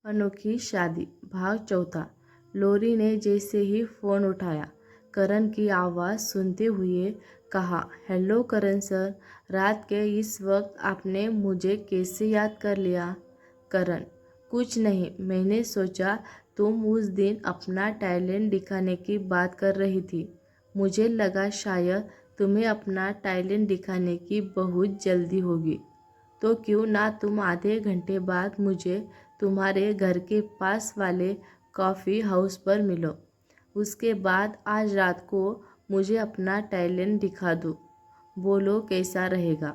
अनोखी शादी भाग चौथा। लोरी ने जैसे ही फ़ोन उठाया, करण की आवाज़ सुनते हुए कहा, हेलो करण सर, रात के इस वक्त आपने मुझे कैसे याद कर लिया? करण, कुछ नहीं, मैंने सोचा तुम उस दिन अपना टैलेंट दिखाने की बात कर रही थी। मुझे लगा शायद तुम्हें अपना टैलेंट दिखाने की बहुत जल्दी होगी, तो क्यों ना तुम आधे घंटे बाद मुझे तुम्हारे घर के पास वाले कॉफ़ी हाउस पर मिलो। उसके बाद आज रात को मुझे अपना टैलेंट दिखा दो। बोलो कैसा रहेगा?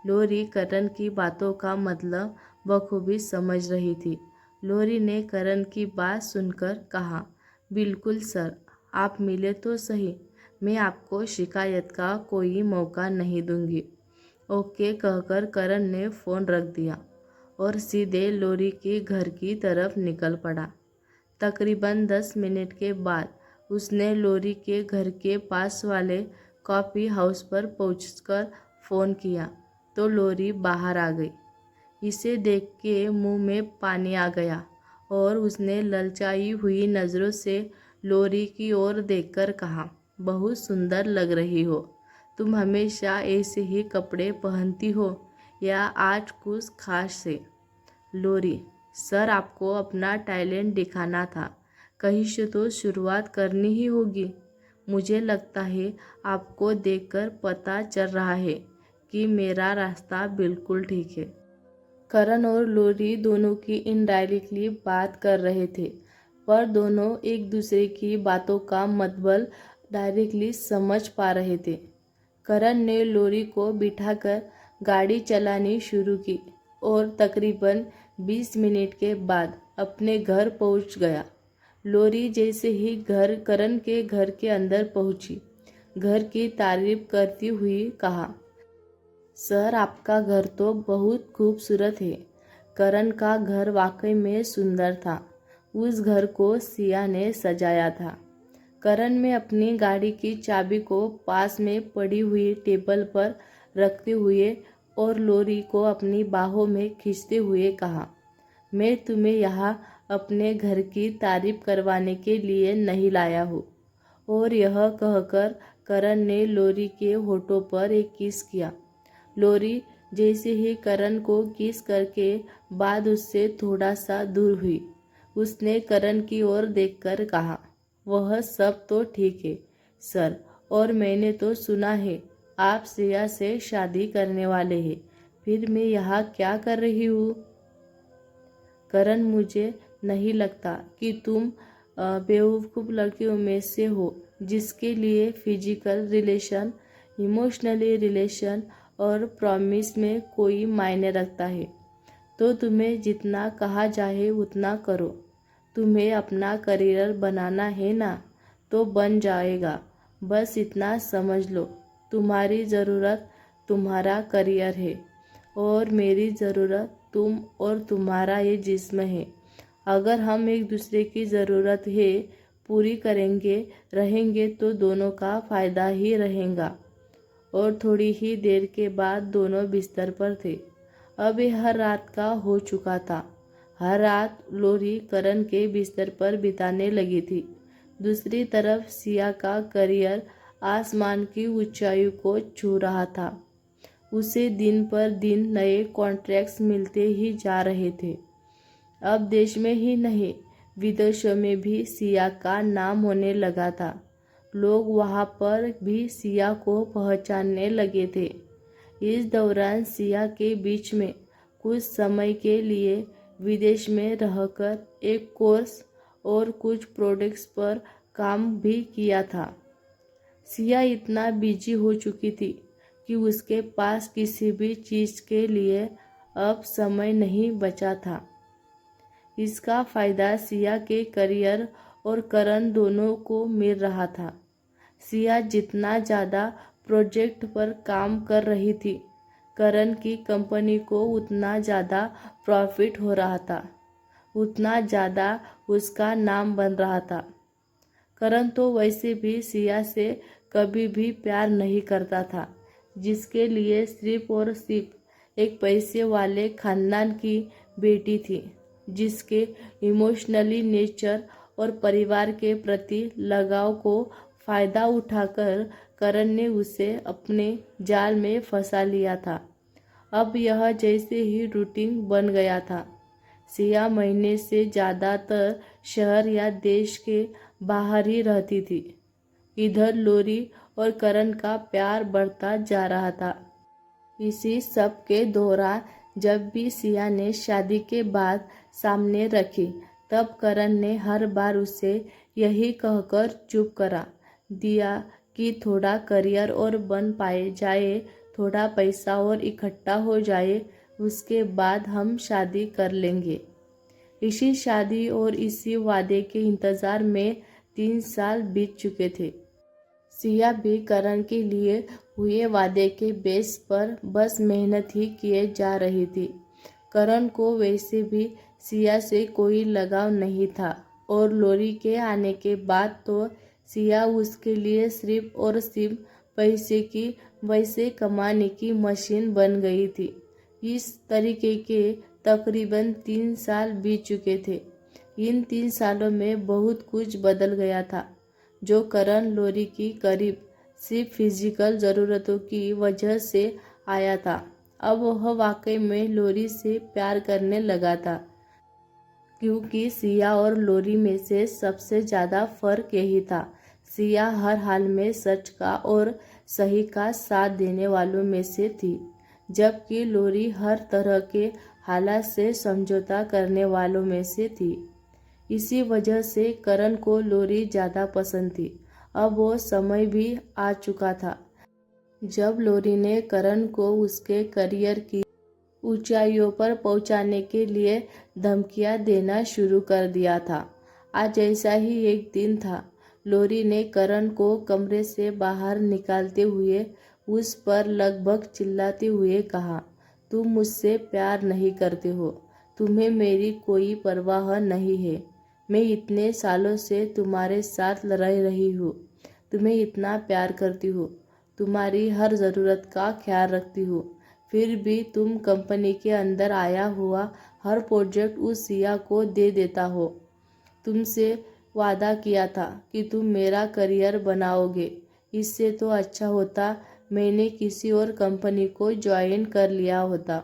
लोरी करण की बातों का मतलब बखूबी समझ रही थी। लोरी ने करण की बात सुनकर कहा, बिल्कुल सर, आप मिले तो सही, मैं आपको शिकायत का कोई मौका नहीं दूंगी। ओके कहकर करण ने फ़ोन रख दिया और सीधे लोरी के घर की तरफ निकल पड़ा। तकरीबन 10 मिनट के बाद उसने लोरी के घर के पास वाले कॉफ़ी हाउस पर पहुंचकर फ़ोन किया तो लोरी बाहर आ गई। इसे देख के मुंह में पानी आ गया और उसने ललचाई हुई नज़रों से लोरी की ओर देखकर कहा, बहुत सुंदर लग रही हो। तुम हमेशा ऐसे ही कपड़े पहनती हो या आज कुछ खास से? लोरी, सर आपको अपना टैलेंट दिखाना था, कहीं से तो शुरुआत करनी ही होगी। मुझे लगता है आपको देखकर पता चल रहा है कि मेरा रास्ता बिल्कुल ठीक है। करण और लोरी दोनों की इनडायरेक्टली बात कर रहे थे, पर दोनों एक दूसरे की बातों का मतलब डायरेक्टली समझ पा रहे थे। करण ने लोरी को बिठाकर गाड़ी चलानी शुरू की और तकरीबन 20 मिनट के बाद अपने घर पहुंच गया। लोरी जैसे ही करण के घर के अंदर पहुंची, घर की तारीफ करती हुई कहा, सर आपका घर तो बहुत खूबसूरत है। करण का घर वाकई में सुंदर था। उस घर को सिया ने सजाया था। करण ने अपनी गाड़ी की चाबी को पास में पड़ी हुई टेबल पर रखते हुए और लोरी को अपनी बाहों में खींचते हुए कहा, मैं तुम्हें यहाँ अपने घर की तारीफ करवाने के लिए नहीं लाया हूँ। और यह कहकर करण ने लोरी के होठों पर एक किस किया। लोरी जैसे ही करण को किस करके बाद उससे थोड़ा सा दूर हुई, उसने करण की ओर देखकर कहा, वह सब तो ठीक है सर, और मैंने तो सुना है आप सिया से शादी करने वाले हैं, फिर मैं यहाँ क्या कर रही हूँ? करण, मुझे नहीं लगता कि तुम बेवकूफ़ लड़कियों में से हो जिसके लिए फिजिकल रिलेशन, इमोशनली रिलेशन और प्रॉमिस में कोई मायने रखता है। तो तुम्हें जितना कहा जाए उतना करो। तुम्हें अपना करियर बनाना है ना, तो बन जाएगा। बस इतना समझ लो, तुम्हारी ज़रूरत तुम्हारा करियर है और मेरी ज़रूरत तुम और तुम्हारा ये जिस्म है। अगर हम एक दूसरे की ज़रूरत है पूरी करेंगे रहेंगे तो दोनों का फ़ायदा ही रहेगा। और थोड़ी ही देर के बाद दोनों बिस्तर पर थे। अब यह रात का हो चुका था। हर रात लोरी करण के बिस्तर पर बिताने लगी थी। दूसरी तरफ सिया का करियर आसमान की ऊंचाई को छू रहा था। उसे दिन पर दिन नए कॉन्ट्रैक्ट्स मिलते ही जा रहे थे। अब देश में ही नहीं, विदेशों में भी सिया का नाम होने लगा था। लोग वहाँ पर भी सिया को पहचानने लगे थे। इस दौरान सिया के बीच में कुछ समय के लिए विदेश में रहकर एक कोर्स और कुछ प्रोडक्ट्स पर काम भी किया था। सिया इतना बिजी हो चुकी थी कि उसके पास किसी भी चीज़ के लिए अब समय नहीं बचा था। इसका फ़ायदा सिया के करियर और करण दोनों को मिल रहा था। सिया जितना ज़्यादा प्रोजेक्ट पर काम कर रही थी, करण की कंपनी को उतना ज़्यादा प्रॉफिट हो रहा था, उतना ज़्यादा उसका नाम बन रहा था। करण तो वैसे भी सिया से कभी भी प्यार नहीं करता था, जिसके लिए सिर्फ और सिर्फ एक पैसे वाले खानदान की बेटी थी। जिसके इमोशनली नेचर और परिवार के प्रति लगाव को फ़ायदा उठाकर करण ने उसे अपने जाल में फंसा लिया था। अब यह जैसे ही रूटीन बन गया था। सिया महीने से ज़्यादातर शहर या देश के बाहर ही रहती थी। इधर लोरी और करण का प्यार बढ़ता जा रहा था। इसी सब के दौरान जब भी सिया ने शादी के बाद सामने रखी, तब करण ने हर बार उसे यही कहकर चुप करा दिया कि थोड़ा करियर और बन पाए जाए, थोड़ा पैसा और इकट्ठा हो जाए, उसके बाद हम शादी कर लेंगे। इसी शादी और इसी वादे के इंतज़ार में 3 साल बीत चुके थे। सिया भी करण के लिए हुए वादे के बेस पर बस मेहनत ही किए जा रही थी। करण को वैसे भी सिया से कोई लगाव नहीं था और लोरी के आने के बाद तो सिया उसके लिए सिर्फ और सिर्फ पैसे की वैसे कमाने की मशीन बन गई थी। इस तरीके के तकरीबन 3 साल बीत चुके थे। इन 3 सालों में बहुत कुछ बदल गया था। जो करण लोरी की करीब सिर्फ फिजिकल ज़रूरतों की वजह से आया था, अब वह वाकई में लोरी से प्यार करने लगा था। क्योंकि सिया और लोरी में से सबसे ज़्यादा फ़र्क यही था। सिया हर हाल में सच का और सही का साथ देने वालों में से थी, जबकि लोरी हर तरह के हालात से समझौता करने वालों में से थी। इसी वजह से करण को लोरी ज़्यादा पसंद थी। अब वो समय भी आ चुका था जब लोरी ने करण को उसके करियर की ऊंचाइयों पर पहुंचाने के लिए धमकियां देना शुरू कर दिया था। आज ऐसा ही एक दिन था। लोरी ने करण को कमरे से बाहर निकालते हुए उस पर लगभग चिल्लाते हुए कहा, तुम मुझसे प्यार नहीं करते हो, तुम्हें मेरी कोई परवाह नहीं है। मैं इतने सालों से तुम्हारे साथ रह रही हूँ, तुम्हें इतना प्यार करती हूँ, तुम्हारी हर ज़रूरत का ख्याल रखती हूँ, फिर भी तुम कंपनी के अंदर आया हुआ हर प्रोजेक्ट उस सिया को दे देता हो। तुमसे वादा किया था कि तुम मेरा करियर बनाओगे। इससे तो अच्छा होता मैंने किसी और कंपनी को ज्वाइन कर लिया होता।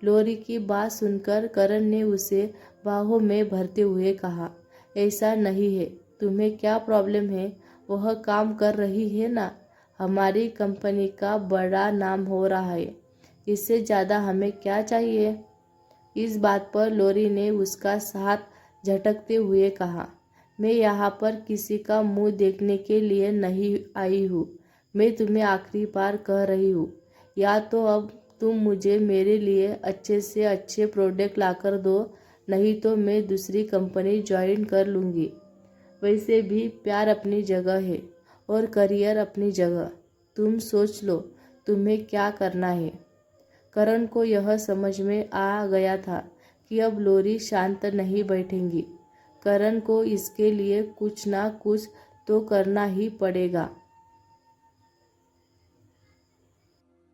लोरी की बात सुनकर करण ने उसे बाहों में भरते हुए कहा, ऐसा नहीं है, तुम्हें क्या प्रॉब्लम है? वह काम कर रही है ना, हमारी कंपनी का बड़ा नाम हो रहा है, इससे ज़्यादा हमें क्या चाहिए? इस बात पर लोरी ने उसका हाथ झटकते हुए कहा, मैं यहाँ पर किसी का मुंह देखने के लिए नहीं आई हूँ। मैं तुम्हें आखिरी बार कह रही हूँ, या तो अब तुम मुझे मेरे लिए अच्छे से अच्छे प्रोडक्ट लाकर दो, नहीं तो मैं दूसरी कंपनी ज्वाइन कर लूँगी। वैसे भी प्यार अपनी जगह है और करियर अपनी जगह। तुम सोच लो तुम्हें क्या करना है। करण को यह समझ में आ गया था कि अब लोरी शांत नहीं बैठेंगी। करण को इसके लिए कुछ ना कुछ तो करना ही पड़ेगा।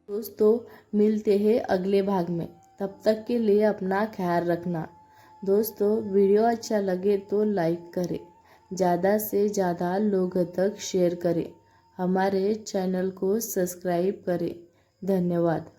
दोस्तों, मिलते हैं अगले भाग में। तब तक के लिए अपना ख्याल रखना। दोस्तों, वीडियो अच्छा लगे तो लाइक करें, ज़्यादा से ज़्यादा लोगों तक शेयर करें, हमारे चैनल को सब्सक्राइब करें। धन्यवाद।